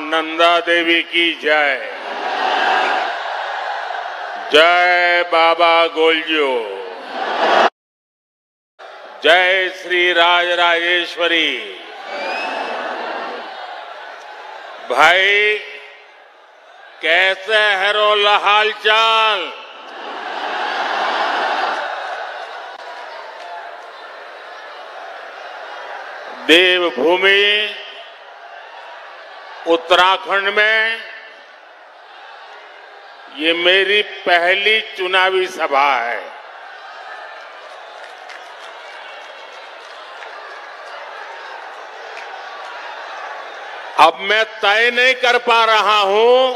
नंदा देवी की जय। जय बाबा गोलजो। जय श्री राजराजेश्वरी। भाई कैसे है रोला हाल चाल? देवभूमि उत्तराखंड में ये मेरी पहली चुनावी सभा है। अब मैं तय नहीं कर पा रहा हूं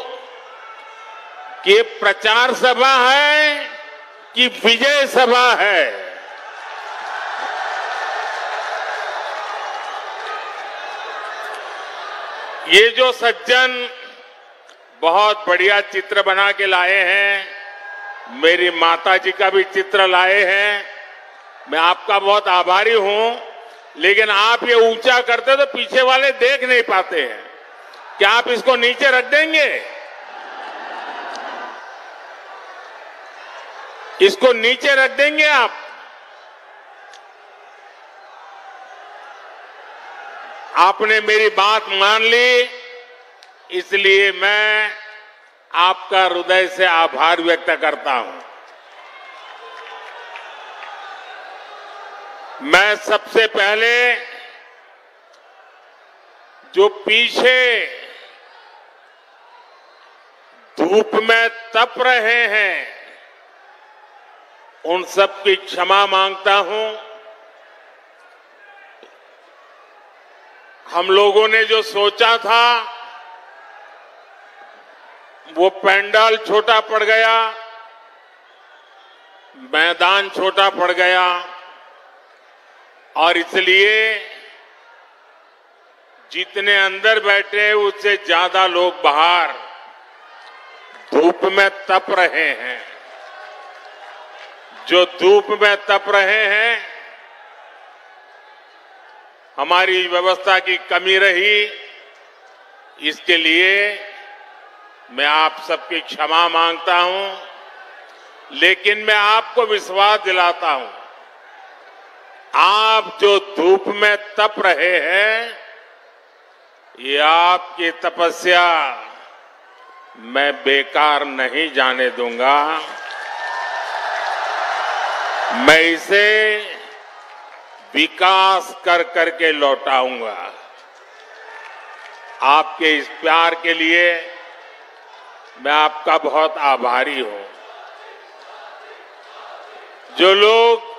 कि ये प्रचार सभा है कि विजय सभा है। ये जो सज्जन बहुत बढ़िया चित्र बना के लाए हैं, मेरी माता जी का भी चित्र लाए हैं, मैं आपका बहुत आभारी हूं। लेकिन आप ये ऊंचा करते तो पीछे वाले देख नहीं पाते हैं। क्या आप इसको नीचे रख देंगे? इसको नीचे रख देंगे आप? आपने मेरी बात मान ली, इसलिए मैं आपका हृदय से आभार व्यक्त करता हूं। मैं सबसे पहले जो पीछे धूप में तप रहे हैं उन सब की क्षमा मांगता हूं। हम लोगों ने जो सोचा था वो पंडाल छोटा पड़ गया, मैदान छोटा पड़ गया और इसलिए जितने अंदर बैठे उससे ज्यादा लोग बाहर धूप में तप रहे हैं। जो धूप में तप रहे हैं, हमारी व्यवस्था की कमी रही, इसके लिए मैं आप सबकी क्षमा मांगता हूं। लेकिन मैं आपको विश्वास दिलाता हूं, आप जो धूप में तप रहे हैं, ये आपकी तपस्या मैं बेकार नहीं जाने दूंगा। मैं इसे विकास कर करके लौटाऊंगा। आपके इस प्यार के लिए मैं आपका बहुत आभारी हूं। जो लोग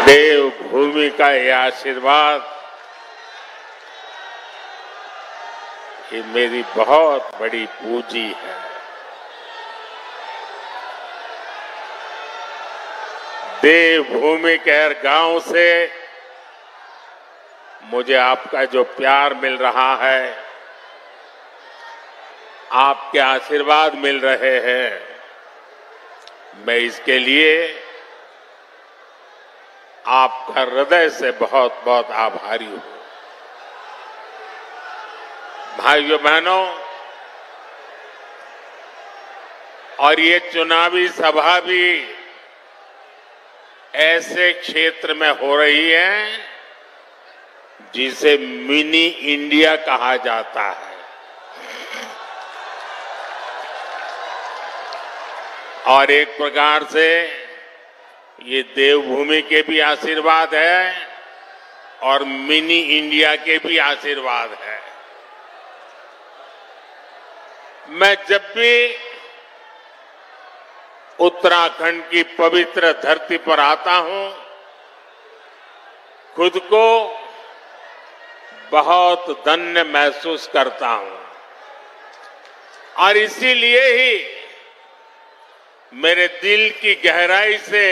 देवभूमि का ये आशीर्वाद, ये मेरी बहुत बड़ी पूंजी है। देवभूमि के हर गांव से मुझे आपका जो प्यार मिल रहा है, आपके आशीर्वाद मिल रहे हैं, मैं इसके लिए आपका हृदय से बहुत बहुत आभारी हूं। भाइयों बहनों, और ये चुनावी सभा भी ऐसे क्षेत्र में हो रही है जिसे मिनी इंडिया कहा जाता है। और एक प्रकार से ये देवभूमि के भी आशीर्वाद है और मिनी इंडिया के भी आशीर्वाद है। मैं जब भी उत्तराखंड की पवित्र धरती पर आता हूं, खुद को बहुत धन्य महसूस करता हूं और इसीलिए ही मेरे दिल की गहराई से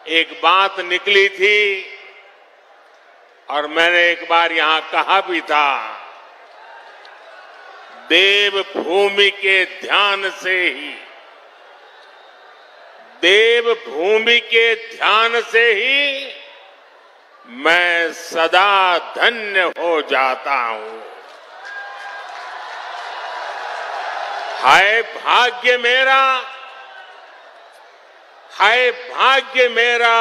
एक बात निकली थी और मैंने एक बार यहां कहा भी था, देवभूमि के ध्यान से ही, देवभूमि के ध्यान से ही मैं सदा धन्य हो जाता हूं। हाय भाग्य मेरा, हाय भाग्य मेरा,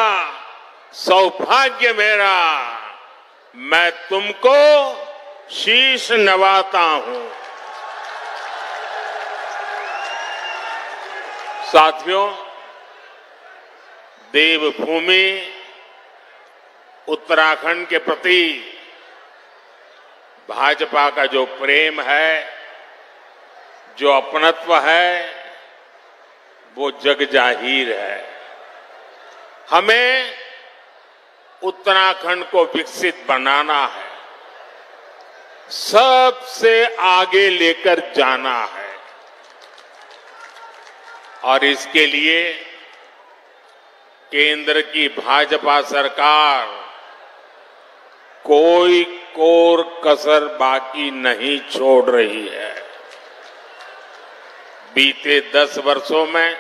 सौभाग्य मेरा, मैं तुमको शीश नवाता हूं। साथियों, देवभूमि उत्तराखंड के प्रति भाजपा का जो प्रेम है, जो अपनत्व है, वो जग जाहिर है। हमें उत्तराखंड को विकसित बनाना है, सबसे आगे लेकर जाना है और इसके लिए केंद्र की भाजपा सरकार कोई कोर कसर बाकी नहीं छोड़ रही है। बीते 10 वर्षों में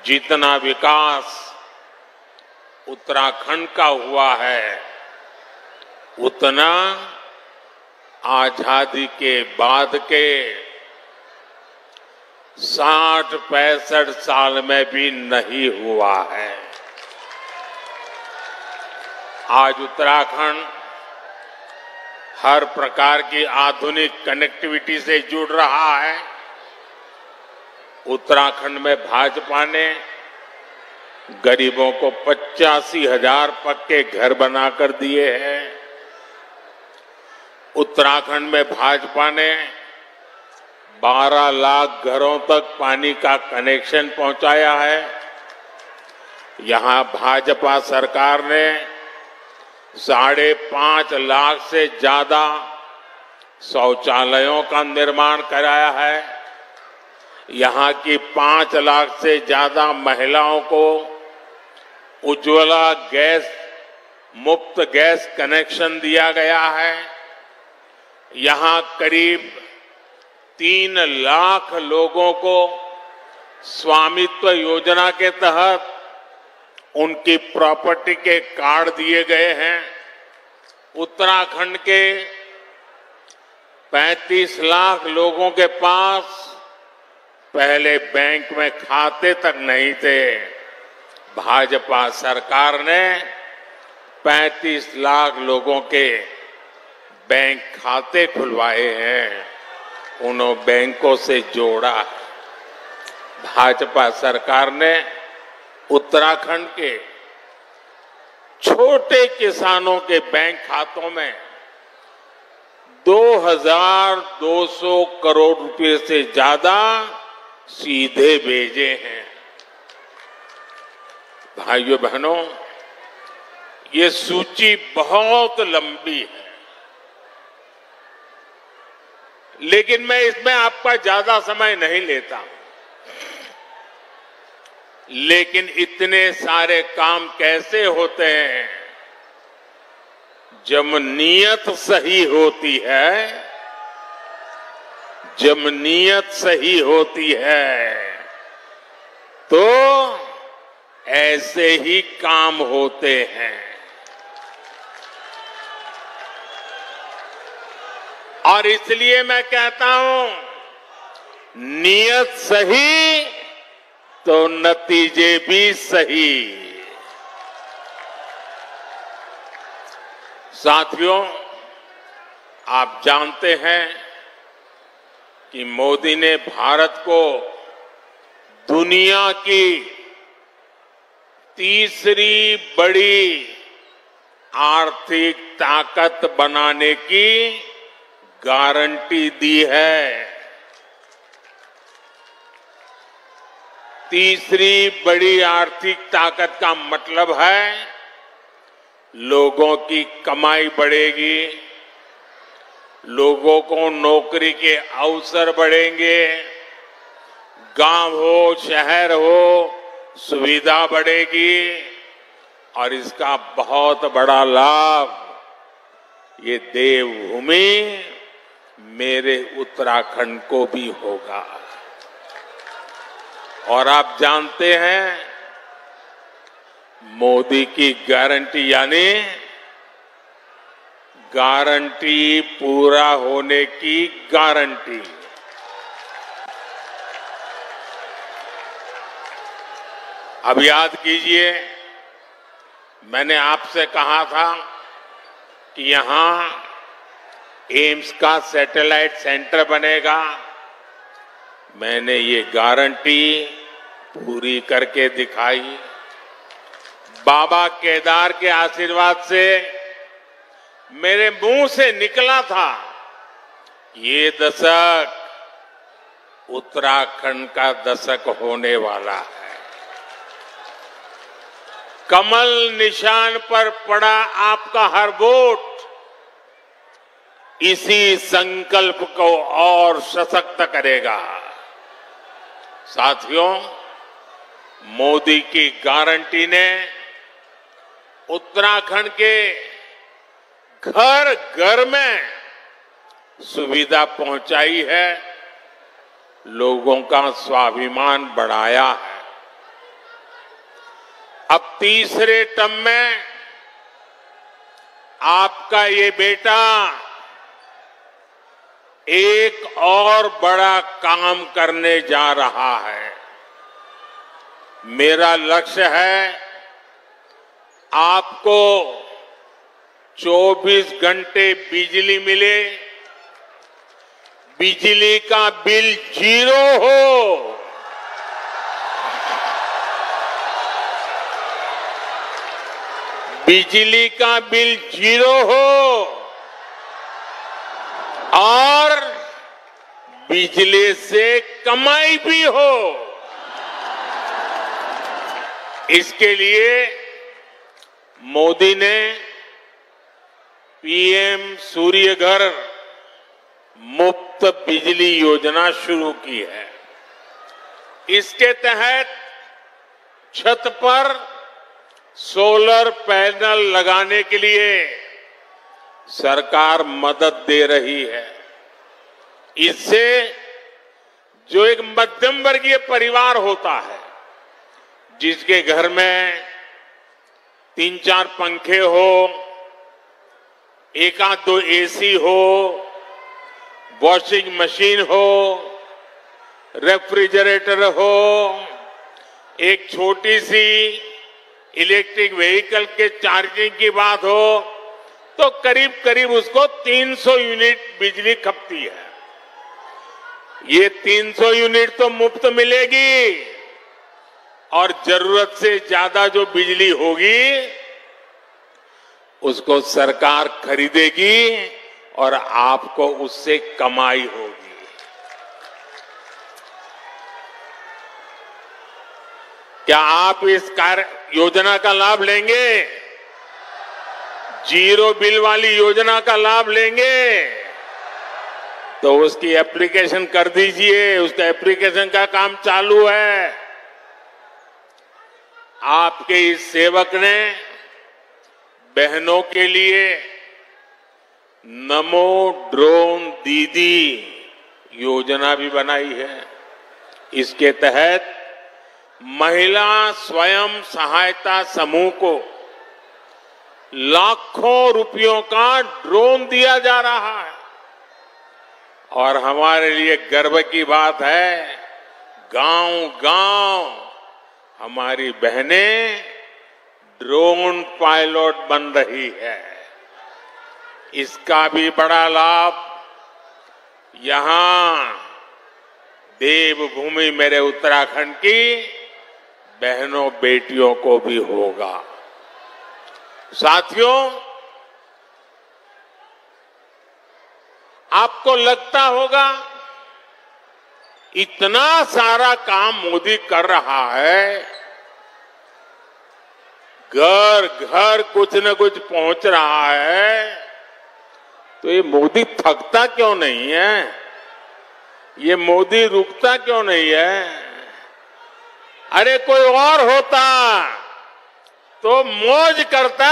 जितना विकास उत्तराखंड का हुआ है, उतना आजादी के बाद के 60-65 साल में भी नहीं हुआ है। आज उत्तराखंड हर प्रकार की आधुनिक कनेक्टिविटी से जुड़ रहा है। उत्तराखंड में भाजपा ने गरीबों को 85,000 पक्के घर बनाकर दिए हैं। उत्तराखंड में भाजपा ने 12 लाख घरों तक पानी का कनेक्शन पहुंचाया है। यहां भाजपा सरकार ने 5.5 लाख से ज्यादा शौचालयों का निर्माण कराया है। यहां की 5 लाख से ज्यादा महिलाओं को उज्ज्वला गैस मुफ्त गैस कनेक्शन दिया गया है। यहां करीब 3 लाख लोगों को स्वामित्व योजना के तहत उनकी प्रॉपर्टी के कार्ड दिए गए हैं। उत्तराखंड के 35 लाख लोगों के पास पहले बैंक में खाते तक नहीं थे। भाजपा सरकार ने 35 लाख लोगों के बैंक खाते खुलवाए हैं, उन्होंने बैंकों से जोड़ा। भाजपा सरकार ने उत्तराखंड के छोटे किसानों के बैंक खातों में 2,200 करोड़ रुपए से ज्यादा सीधे भेजे हैं। भाइयों बहनों, ये सूची बहुत लंबी है, लेकिन मैं इसमें आपका ज्यादा समय नहीं लेता हूं। लेकिन इतने सारे काम कैसे होते हैं? जब नीयत सही होती है, जब नीयत सही होती है तो ऐसे ही काम होते हैं। और इसलिए मैं कहता हूं, नीयत सही तो नतीजे भी सही। साथियों, आप जानते हैं कि मोदी ने भारत को दुनिया की तीसरी बड़ी आर्थिक ताकत बनाने की गारंटी दी है। तीसरी बड़ी आर्थिक ताकत का मतलब है लोगों की कमाई बढ़ेगी, लोगों को नौकरी के अवसर बढ़ेंगे, गांव हो शहर हो सुविधा बढ़ेगी और इसका बहुत बड़ा लाभ ये देवभूमि मेरे उत्तराखंड को भी होगा। और आप जानते हैं मोदी की गारंटी यानी गारंटी पूरा होने की गारंटी। अब याद कीजिए, मैंने आपसे कहा था कि यहां एम्स का सैटेलाइट सेंटर बनेगा। मैंने ये गारंटी पूरी करके दिखाई। बाबा केदार के आशीर्वाद से मेरे मुंह से निकला था, ये दशक उत्तराखंड का दशक होने वाला है। कमल निशान पर पड़ा आपका हर वोट इसी संकल्प को और सशक्त करेगा। साथियों, मोदी की गारंटी ने उत्तराखंड के घर घर में सुविधा पहुंचाई है, लोगों का स्वाभिमान बढ़ाया है। अब तीसरे टर्म में आपका ये बेटा एक और बड़ा काम करने जा रहा है। मेरा लक्ष्य है आपको 24 घंटे बिजली मिले, बिजली का बिल 0 हो, बिजली का बिल 0 हो और बिजली से कमाई भी हो। इसके लिए मोदी ने पीएम सूर्य घर मुफ्त बिजली योजना शुरू की है। इसके तहत छत पर सोलर पैनल लगाने के लिए सरकार मदद दे रही है। इससे जो एक मध्यम वर्गीय परिवार होता है, जिसके घर में 3-4 पंखे हो, 1-2 एसी हो, वॉशिंग मशीन हो, रेफ्रिजरेटर हो, एक छोटी सी इलेक्ट्रिक व्हीकल के चार्जिंग की बात हो, तो करीब करीब उसको 300 यूनिट बिजली खपती है। ये 300 यूनिट तो मुफ्त मिलेगी और जरूरत से ज्यादा जो बिजली होगी उसको सरकार खरीदेगी और आपको उससे कमाई होगी। क्या आप इस योजना का लाभ लेंगे? 0 बिल वाली योजना का लाभ लेंगे? तो उसकी एप्लीकेशन कर दीजिए। उसका एप्लीकेशन का काम चालू है। आपके इस सेवक ने बहनों के लिए नमो ड्रोन दीदी योजना भी बनाई है। इसके तहत महिला स्वयं सहायता समूह को लाखों रुपयों का ड्रोन दिया जा रहा है। और हमारे लिए गर्व की बात है, गांव-गांव हमारी बहनें ड्रोन पायलट बन रही है। इसका भी बड़ा लाभ यहां देवभूमि मेरे उत्तराखंड की बहनों बेटियों को भी होगा। साथियों, आपको लगता होगा इतना सारा काम मोदी कर रहा है, घर घर कुछ न कुछ पहुंच रहा है, तो ये मोदी थकता क्यों नहीं है? ये मोदी रुकता क्यों नहीं है? अरे कोई और होता तो मौज करता।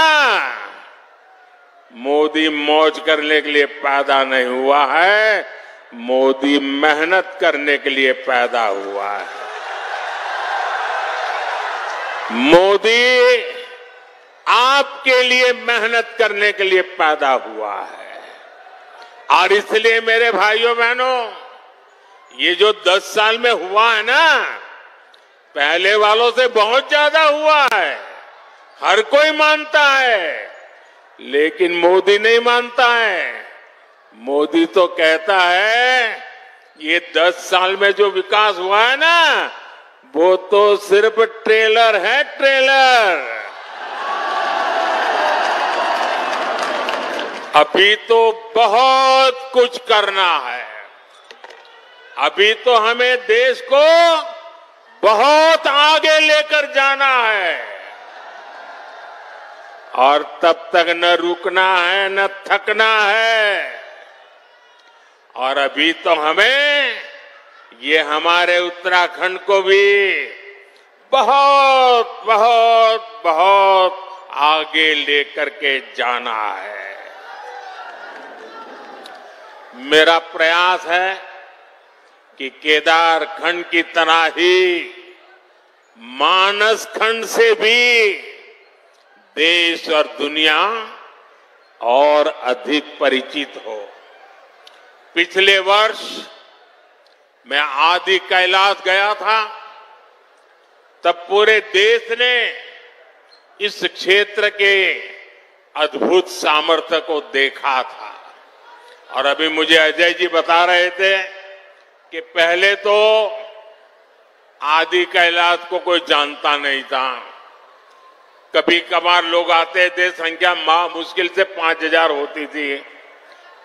मोदी मौज करने के लिए पैदा नहीं हुआ है, मोदी मेहनत करने के लिए पैदा हुआ है। मोदी आपके लिए मेहनत करने के लिए पैदा हुआ है। और इसलिए मेरे भाइयों बहनों, ये जो 10 साल में हुआ है ना, पहले वालों से बहुत ज्यादा हुआ है, हर कोई मानता है, लेकिन मोदी नहीं मानता है। मोदी तो कहता है ये 10 साल में जो विकास हुआ है ना, वो तो सिर्फ ट्रेलर है, ट्रेलर। अभी तो बहुत कुछ करना है। अभी तो हमें देश को बहुत आगे लेकर जाना है, और तब तक न रुकना है न थकना है। और अभी तो हमें ये हमारे उत्तराखंड को भी बहुत बहुत बहुत आगे लेकर के जाना है। मेरा प्रयास है कि केदार खंड की तरह ही मानस खंड से भी देश और दुनिया और अधिक परिचित हो। पिछले वर्ष मैं आदि कैलाश गया था, तब पूरे देश ने इस क्षेत्र के अद्भुत सामर्थ्य को देखा था। और अभी मुझे अजय जी बता रहे थे कि पहले तो आदि कैलाश को कोई जानता नहीं था। कभी कभार लोग आते थे, संख्या मुश्किल से 5000 होती थी।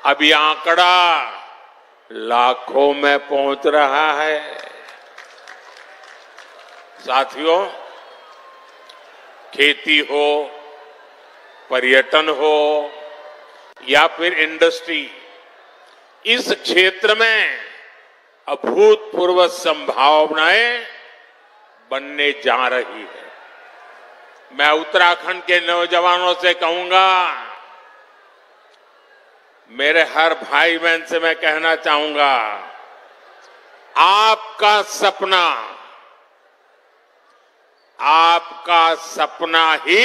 अभी आंकड़ा लाखों में पहुंच रहा है। साथियों, खेती हो, पर्यटन हो या फिर इंडस्ट्री, इस क्षेत्र में अभूतपूर्व संभावनाएं बनने जा रही है। मैं उत्तराखंड के नौजवानों से कहूंगा, मेरे हर भाई बहन से मैं कहना चाहूंगा, आपका सपना ही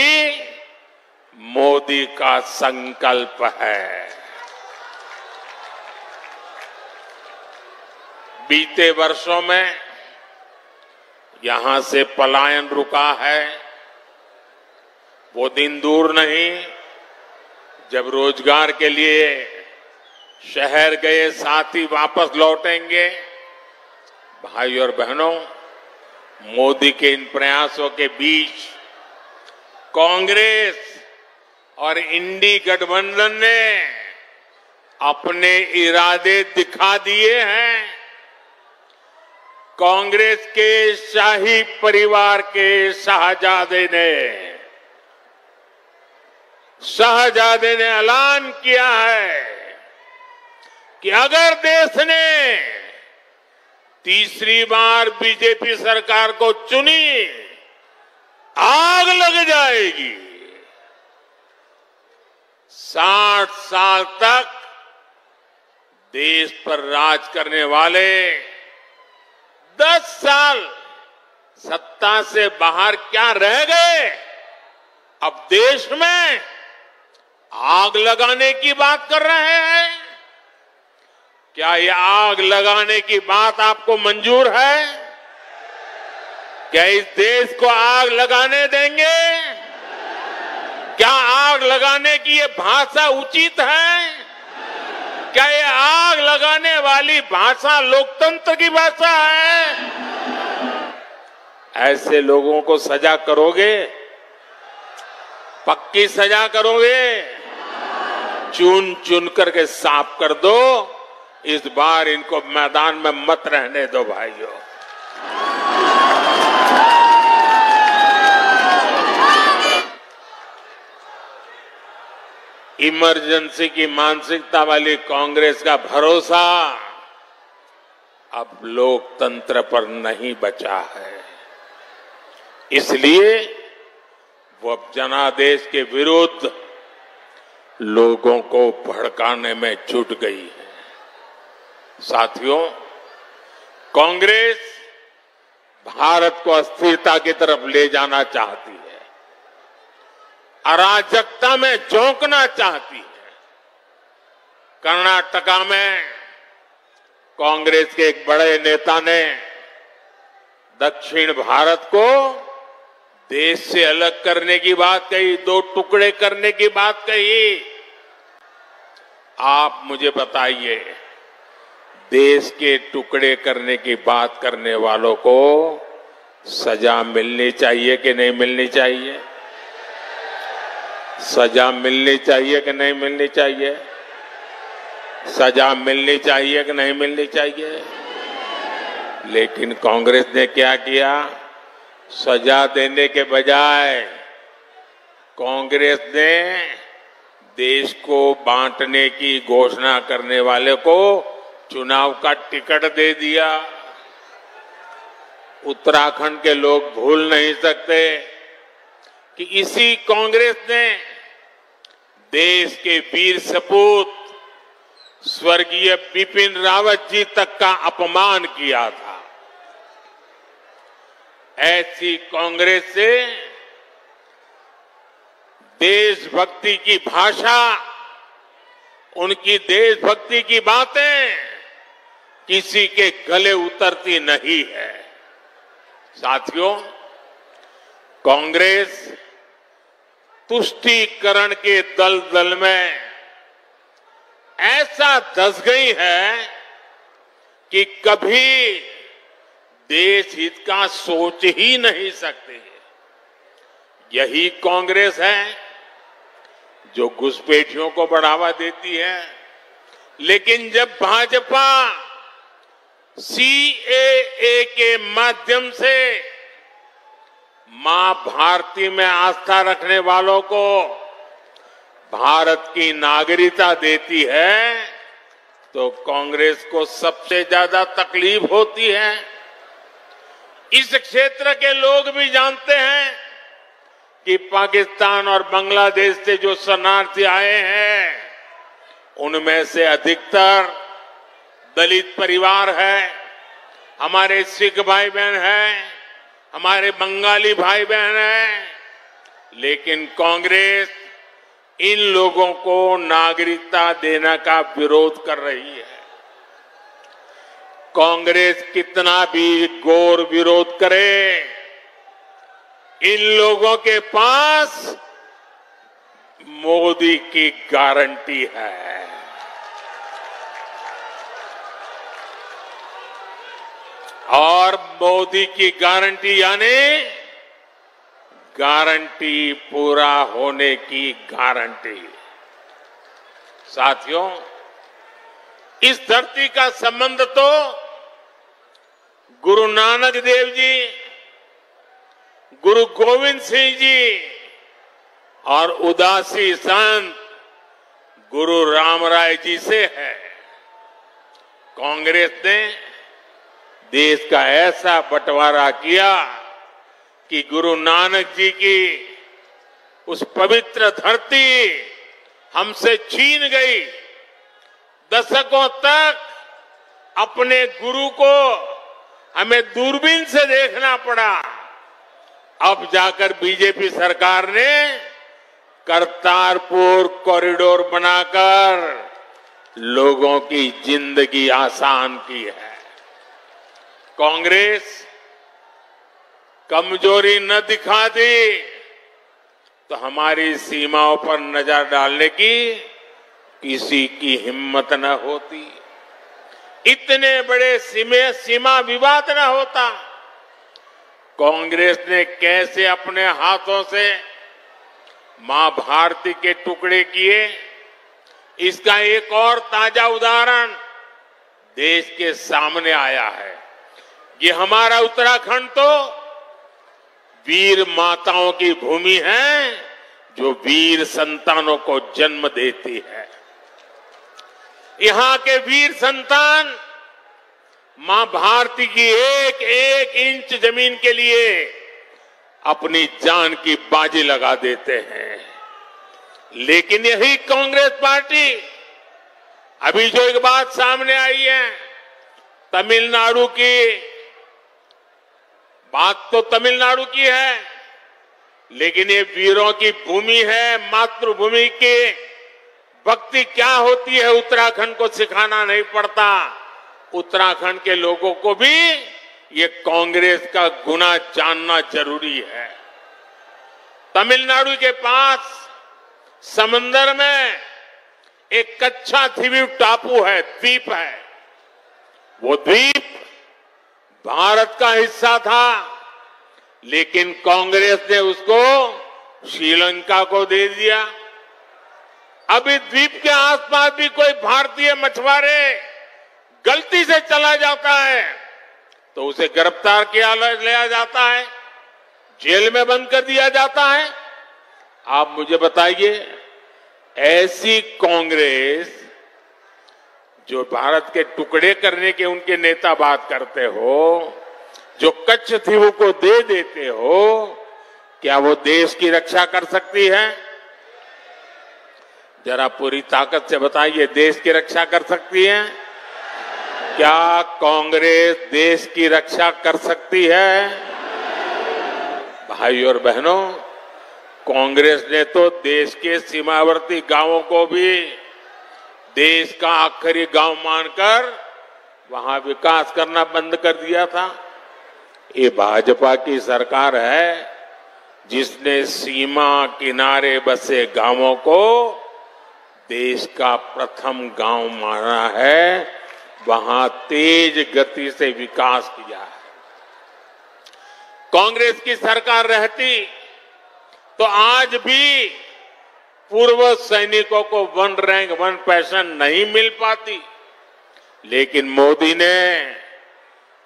मोदी का संकल्प है। बीते वर्षों में यहां से पलायन रुका है। वो दिन दूर नहीं जब रोजगार के लिए शहर गए साथी वापस लौटेंगे। भाई और बहनों, मोदी के इन प्रयासों के बीच कांग्रेस और इंडी गठबंधन ने अपने इरादे दिखा दिए हैं। कांग्रेस के शाही परिवार के शाहजादे ने ऐलान किया है कि अगर देश ने तीसरी बार बीजेपी सरकार को चुनी, आग लग जाएगी। 60 साल तक देश पर राज करने वाले 10 साल सत्ता से बाहर क्या रह गए? अब देश में आग लगाने की बात कर रहे हैं। क्या ये आग लगाने की बात आपको मंजूर है? क्या इस देश को आग लगाने देंगे? क्या आग लगाने की ये भाषा उचित है? क्या ये आग लगाने वाली भाषा लोकतंत्र की भाषा है? ऐसे लोगों को सजा करोगे? पक्की सजा करोगे? चुन चुन करके साफ कर दो। इस बार इनको मैदान में मत रहने दो भाइयों। इमरजेंसी की मानसिकता वाली कांग्रेस का भरोसा अब लोकतंत्र पर नहीं बचा है। इसलिए वो अब जनादेश के विरुद्ध लोगों को भड़काने में जुट गई है। साथियों, कांग्रेस भारत को अस्थिरता की तरफ ले जाना चाहती है, अराजकता में झोंकना चाहती है। कर्नाटका में कांग्रेस के एक बड़े नेता ने दक्षिण भारत को देश से अलग करने की बात कही, दो टुकड़े करने की बात कही। आप मुझे बताइए, देश के टुकड़े करने की बात करने वालों को सजा मिलनी चाहिए कि नहीं मिलनी चाहिए? सजा मिलनी चाहिए कि नहीं मिलनी चाहिए? सजा मिलनी चाहिए कि नहीं मिलनी चाहिए? लेकिन कांग्रेस ने क्या किया? सजा देने के बजाय कांग्रेस ने देश को बांटने की घोषणा करने वाले को चुनाव का टिकट दे दिया। उत्तराखंड के लोग भूल नहीं सकते कि इसी कांग्रेस ने देश के वीर सपूत स्वर्गीय बिपिन रावत जी तक का अपमान किया था। ऐसी कांग्रेस से देशभक्ति की भाषा, उनकी देशभक्ति की बातें किसी के गले उतरती नहीं है। साथियों, कांग्रेस तुष्टीकरण के दलदल में ऐसा धंस गई है कि कभी देश हित का सोच ही नहीं सकते। यही कांग्रेस है जो घुसपैठियों को बढ़ावा देती है, लेकिन जब भाजपा सीएए के माध्यम से मां भारती में आस्था रखने वालों को भारत की नागरिकता देती है, तो कांग्रेस को सबसे ज्यादा तकलीफ होती है। इस क्षेत्र के लोग भी जानते हैं कि पाकिस्तान और बांग्लादेश से जो शरणार्थी आए हैं, उनमें से अधिकतर दलित परिवार है, हमारे सिख भाई बहन हैं, हमारे बंगाली भाई बहन हैं। लेकिन कांग्रेस इन लोगों को नागरिकता देने का विरोध कर रही है। कांग्रेस कितना भी घोर विरोध करे, इन लोगों के पास मोदी की गारंटी है। और मोदी की गारंटी यानी गारंटी पूरा होने की गारंटी। साथियों, इस धरती का संबंध तो गुरु नानक देव जी, गुरु गोविंद सिंह जी और उदासी संत गुरु रामराय जी से है। कांग्रेस ने देश का ऐसा बंटवारा किया कि गुरु नानक जी की उस पवित्र धरती हमसे छीन गई। दशकों तक अपने गुरु को हमें दूरबीन से देखना पड़ा। अब जाकर बीजेपी सरकार ने करतारपुर कॉरिडोर बनाकर लोगों की जिंदगी आसान की है। कांग्रेस कमजोरी न दिखा दी तो हमारी सीमाओं पर नजर डालने की किसी की हिम्मत न होती, इतने बड़े सीमा विवाद न होता। कांग्रेस ने कैसे अपने हाथों से मां भारती के टुकड़े किए, इसका एक और ताजा उदाहरण देश के सामने आया है। ये हमारा उत्तराखंड तो वीर माताओं की भूमि है, जो वीर संतानों को जन्म देती है। यहां के वीर संतान मां भारती की एक एक इंच जमीन के लिए अपनी जान की बाजी लगा देते हैं। लेकिन यही कांग्रेस पार्टी, अभी जो एक बात सामने आई है तमिलनाडु की, बात तो तमिलनाडु की है, लेकिन ये वीरों की भूमि है, मातृभूमि की भक्ति क्या होती है उत्तराखंड को सिखाना नहीं पड़ता। उत्तराखंड के लोगों को भी ये कांग्रेस का गुना जानना जरूरी है। तमिलनाडु के पास समंदर में एक कच्छा द्वीप टापू है, द्वीप है। वो द्वीप भारत का हिस्सा था, लेकिन कांग्रेस ने उसको श्रीलंका को दे दिया। अब इस द्वीप के आसपास भी कोई भारतीय मछुआरे गलती से चला जाता है तो उसे गिरफ्तार किया लिया जाता है, जेल में बंद कर दिया जाता है। आप मुझे बताइए, ऐसी कांग्रेस जो भारत के टुकड़े करने के उनके नेता बात करते हो, जो कच्छ द्वीप को दे देते हो, क्या वो देश की रक्षा कर सकती है? जरा पूरी ताकत से बताइए, देश की रक्षा कर सकती है? क्या कांग्रेस देश की रक्षा कर सकती है? भाई और बहनों, कांग्रेस ने तो देश के सीमावर्ती गांवों को भी देश का आखिरी गांव मानकर वहां विकास करना बंद कर दिया था। ये भाजपा की सरकार है जिसने सीमा किनारे बसे गांवों को देश का प्रथम गांव माना है, वहां तेज गति से विकास किया है। कांग्रेस की सरकार रहती तो आज भी पूर्व सैनिकों को 1 रैंक 1 पेंशन नहीं मिल पाती, लेकिन मोदी ने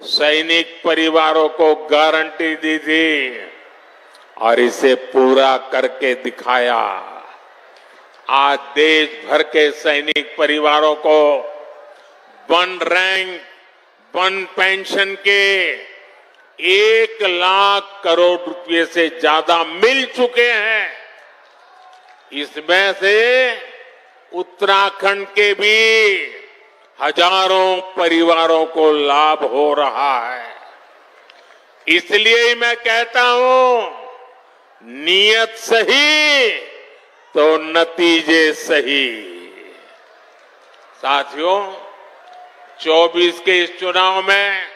सैनिक परिवारों को गारंटी दी थी और इसे पूरा करके दिखाया। आज देश भर के सैनिक परिवारों को 1 रैंक 1 पेंशन के 1 लाख करोड़ रुपए से ज्यादा मिल चुके हैं। इसमें से उत्तराखंड के भी हजारों परिवारों को लाभ हो रहा है। इसलिए मैं कहता हूं, नीयत सही तो नतीजे सही। साथियों, 24 के इस चुनाव में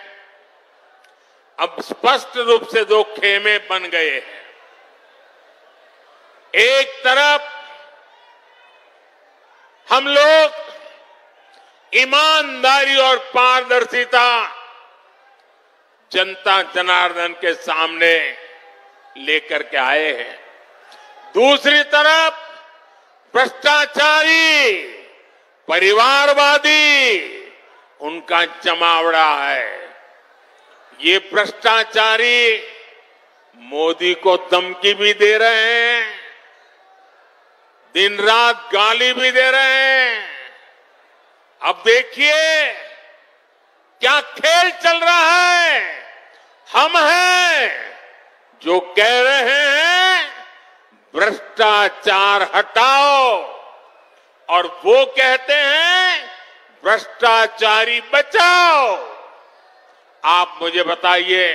अब स्पष्ट रूप से 2 खेमे बन गए हैं। एक तरफ हम लोग ईमानदारी और पारदर्शिता जनता जनार्दन के सामने लेकर के आए हैं। दूसरी तरफ भ्रष्टाचारी, परिवारवादी, उनका जमावड़ा है। ये भ्रष्टाचारी मोदी को धमकी भी दे रहे हैं, दिन रात गाली भी दे रहे हैं। अब देखिए क्या खेल चल रहा है। हम हैं जो कह रहे हैं भ्रष्टाचार हटाओ, और वो कहते हैं भ्रष्टाचारी बचाओ। आप मुझे बताइए,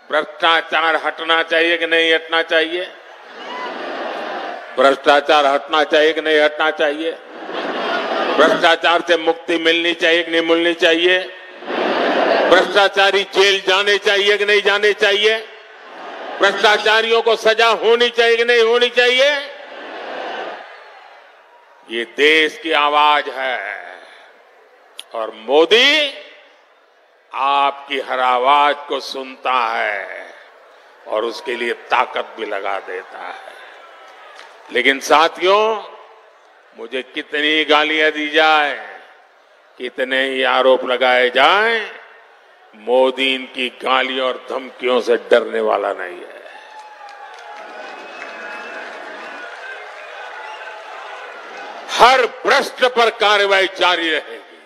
भ्रष्टाचार हटना चाहिए कि नहीं हटना चाहिए? भ्रष्टाचार हटना चाहिए कि नहीं हटना चाहिए? भ्रष्टाचार से मुक्ति मिलनी चाहिए कि नहीं मिलनी चाहिए? भ्रष्टाचारी जेल जाने चाहिए कि नहीं जाने चाहिए? भ्रष्टाचारियों को सजा होनी चाहिए कि नहीं होनी चाहिए? ये देश की आवाज है और मोदी आपकी हर आवाज को सुनता है और उसके लिए ताकत भी लगा देता है। लेकिन साथियों, मुझे कितनी गालियां दी जाए, कितने ही आरोप लगाए जाएं, मोदी इनकी गालियों और धमकियों से डरने वाला नहीं है। हर प्रश्न पर कार्रवाई जारी रहेगी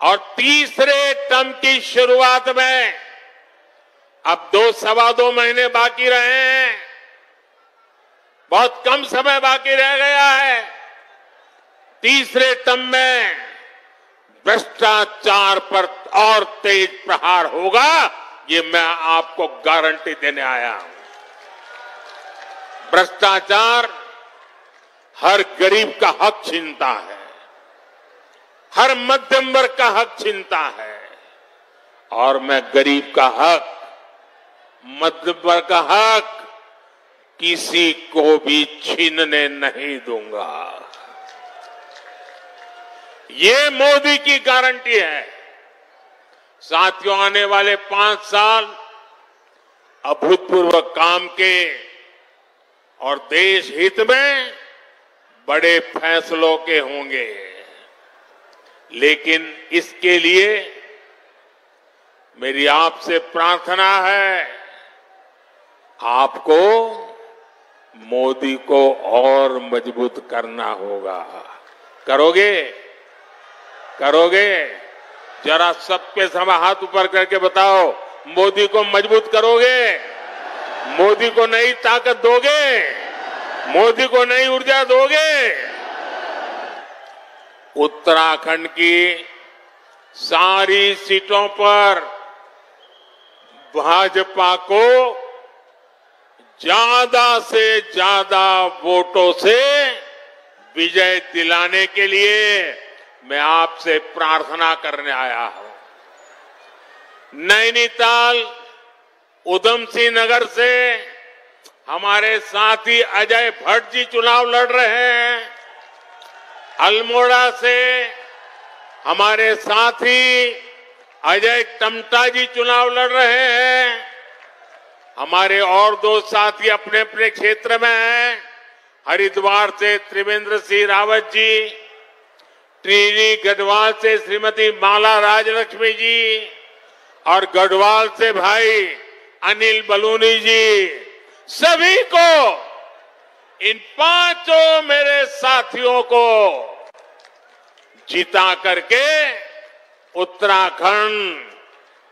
और तीसरे टर्म की शुरुआत में अब 2-2.25 महीने बाकी रहे हैं, बहुत कम समय बाकी रह गया है। तीसरे टर्म में भ्रष्टाचार पर और तेज प्रहार होगा, ये मैं आपको गारंटी देने आया हूं। भ्रष्टाचार हर गरीब का हक छीनता है, हर मध्यम वर्ग का हक छीनता है, और मैं गरीब का हक, मध्यम वर्ग का हक किसी को भी छीनने नहीं दूंगा। ये मोदी की गारंटी है। साथियों, आने वाले 5 साल अभूतपूर्व काम के और देश हित में बड़े फैसलों के होंगे, लेकिन इसके लिए मेरी आपसे प्रार्थना है, आपको मोदी को और मजबूत करना होगा। करोगे? करोगे? जरा सबके समय हाथ ऊपर करके बताओ, मोदी को मजबूत करोगे? मोदी को नई ताकत दोगे? मोदी को नई ऊर्जा दोगे? उत्तराखंड की सारी सीटों पर भाजपा को ज्यादा से ज्यादा वोटों से विजय दिलाने के लिए मैं आपसे प्रार्थना करने आया हूं। नैनीताल, उधम सिंह नगर से हमारे साथी अजय भट्ट जी चुनाव लड़ रहे हैं। अल्मोड़ा से हमारे साथी अजय टमटा जी चुनाव लड़ रहे हैं। हमारे और 2 साथी अपने अपने क्षेत्र में हैं। हरिद्वार से त्रिवेंद्र सिंह रावत जी, टिहरी गढ़वाल से श्रीमती माला राजलक्ष्मी जी और गढ़वाल से भाई अनिल बलूनी जी, सभी को, इन 5 मेरे साथियों को जिता करके उत्तराखंड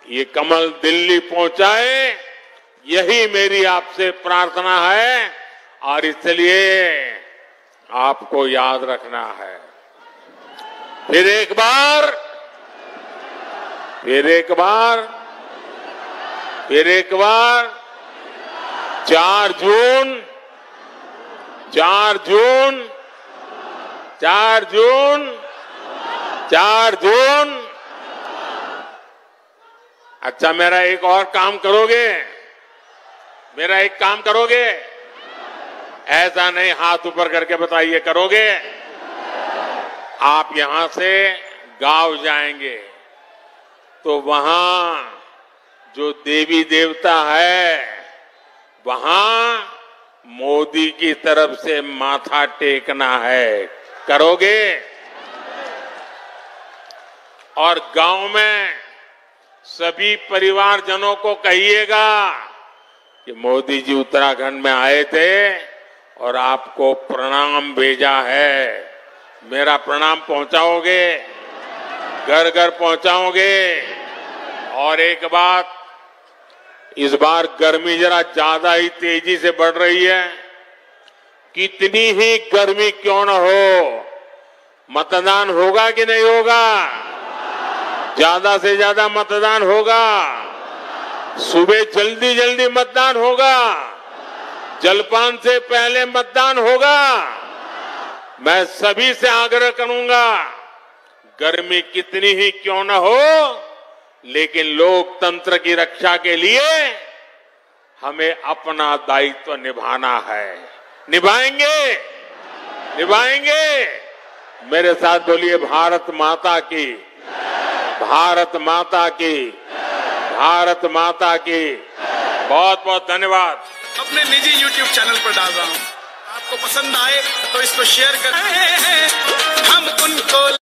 ये कमल दिल्ली पहुंचाए, यही मेरी आपसे प्रार्थना है और इसलिए आपको याद रखना है। फिर एक बार 4 जून। अच्छा, मेरा एक और काम करोगे? मेरा एक काम करोगे? ऐसा नहीं, हाथ ऊपर करके बताइए, करोगे? आप यहां से गांव जाएंगे तो वहां जो देवी देवता है, वहां मोदी की तरफ से माथा टेकना है। करोगे? और गांव में सभी परिवारजनों को कहिएगा कि मोदी जी उत्तराखंड में आए थे और आपको प्रणाम भेजा है। मेरा प्रणाम पहुंचाओगे? घर घर पहुंचाओगे? और एक बात, इस बार गर्मी जरा ज्यादा ही तेजी से बढ़ रही है। कितनी ही गर्मी क्यों न हो, मतदान होगा कि नहीं होगा? ज्यादा से ज्यादा मतदान होगा। सुबह जल्दी जल्दी मतदान होगा, जलपान से पहले मतदान होगा। मैं सभी से आग्रह करूंगा, गर्मी कितनी ही क्यों न हो, लेकिन लोकतंत्र की रक्षा के लिए हमें अपना दायित्व निभाना है। निभाएंगे? निभाएंगे? मेरे साथ बोलिए, भारत माता की, भारत माता की, भारत माता की। बहुत बहुत धन्यवाद। अपने निजी YouTube चैनल पर डाल रहा हूं, आपको पसंद आए तो इसको शेयर करें। हम उनको